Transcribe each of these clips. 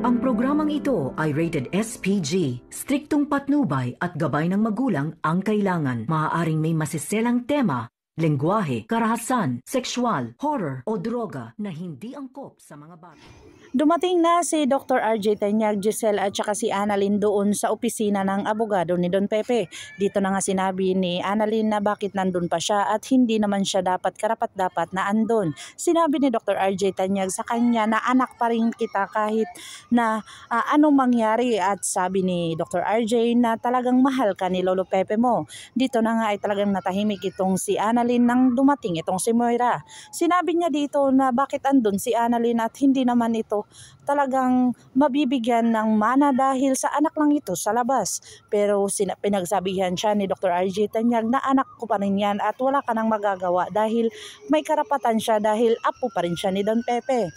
Ang programang ito ay rated SPG. Striktong patnubay at gabay ng magulang ang kailangan. Maaaring may masiselang tema, lengguwahe, karahasan, sexual, horror o droga na hindi angkop sa mga bata. Dumating na si Dr. RJ Tanyag, Giselle at saka si Annalyn doon sa opisina ng abogado ni Don Pepe. Dito na nga sinabi ni Annalyn na bakit nandun pa siya at hindi naman siya karapat-dapat na andun. Sinabi ni Dr. RJ Tanyag sa kanya na anak pa rin kita kahit na anong mangyari, at sabi ni Dr. RJ na talagang mahal ka ni Lolo Pepe mo. Dito na nga ay talagang natahimik itong si Annalyn nang dumating itong si Moira. Sinabi niya dito na bakit andun si Annalyn at hindi naman ito talagang mabibigyan ng mana dahil sa anak lang ito sa labas. Pero pinagsabihan siya ni Dr. RJ Tanyag na anak ko pa rin yan at wala ka nang magagawa dahil may karapatan siya dahil apo pa rin siya ni Don Pepe.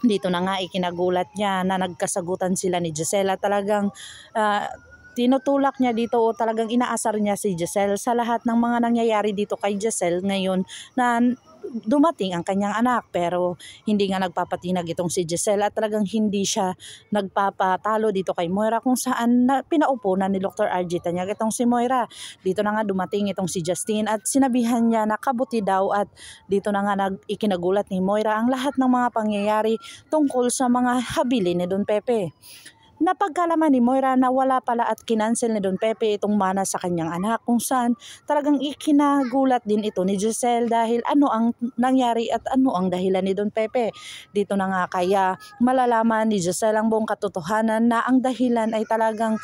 Dito na nga ikinagulat niya na nagkasagutan sila ni Gisela. Talagang tinutulak niya dito o talagang inaasar niya si Giselle sa lahat ng mga nangyayari dito kay Giselle ngayon na dumating ang kanyang anak, pero hindi nga nagpapatinag itong si Giselle at talagang hindi siya nagpapatalo dito kay Moira kung saan pinaupo na ni Dr. RJ Tanyag itong si Moira. Dito na nga dumating itong si Justine at sinabihan niya na kabuti daw, at dito na nga ikinagulat ni Moira ang lahat ng mga pangyayari tungkol sa mga habili ni Don Pepe. Napagkalaman ni Moira na wala pala at kinansel ni Don Pepe itong mana sa kanyang anak, kung saan talagang ikinagulat din ito ni Giselle dahil ano ang nangyari at ano ang dahilan ni Don Pepe. Dito na nga kaya malalaman ni Giselle ang buong katotohanan na ang dahilan ay talagang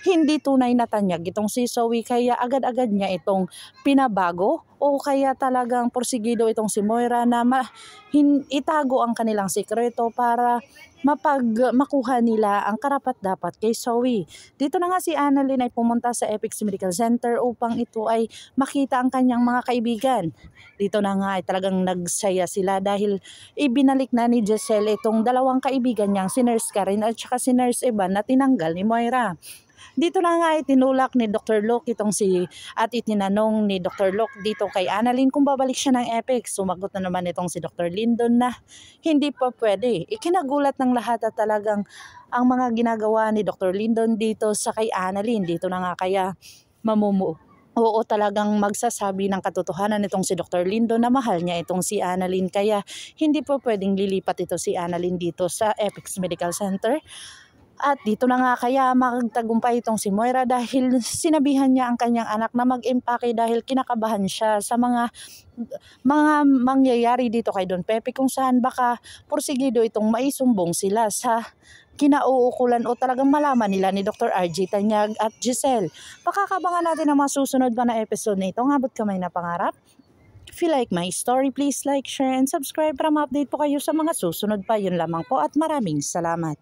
hindi tunay na tanyag itong si Zoe, kaya agad-agad niya itong pinabago o kaya talagang porsigido itong si Moira na itago ang kanilang sikreto para makuha nila ang karapat-dapat kay Zoe. Dito na nga si Annalyn ay pumunta sa Epix Medical Center upang ito ay makita ang kanyang mga kaibigan. Dito na nga ay talagang nagsaya sila dahil ibinalik na ni Giselle itong dalawang kaibigan niyang si Nurse Karen at saka si Nurse Evan na tinanggal ni Moira. Dito na nga ay tinulak ni Dr. Locke at itinanong ni Dr. Locke dito kay Annalyn kung babalik siya ng Epix. Sumagot na naman itong si Dr. Lindon na hindi pa pwede. Ikinagulat ng lahat at talagang ang mga ginagawa ni Dr. Lindon dito sa kay Annalyn. Dito na nga kaya oo, talagang magsasabi ng katotohanan itong si Dr. Lindon na mahal niya itong si Annalyn, kaya hindi pa pwedeng lilipat ito si Annalyn dito sa Epix Medical Center. At dito na nga kaya magtagumpay itong si Moira dahil sinabihan niya ang kanyang anak na mag-impake dahil kinakabahan siya sa mga mangyayari dito kay Don Pepe, kung saan baka porsigido itong maisumbong sila sa kinauukulan o talagang malaman nila ni Dr. RJ Tanyag at Giselle. Pakakabangan natin ang mga susunod pa na episode nito. Ngabot kamay na pangarap. If you like my story, please like, share, and subscribe para ma-update po kayo sa mga susunod pa. Yun lamang po at maraming salamat.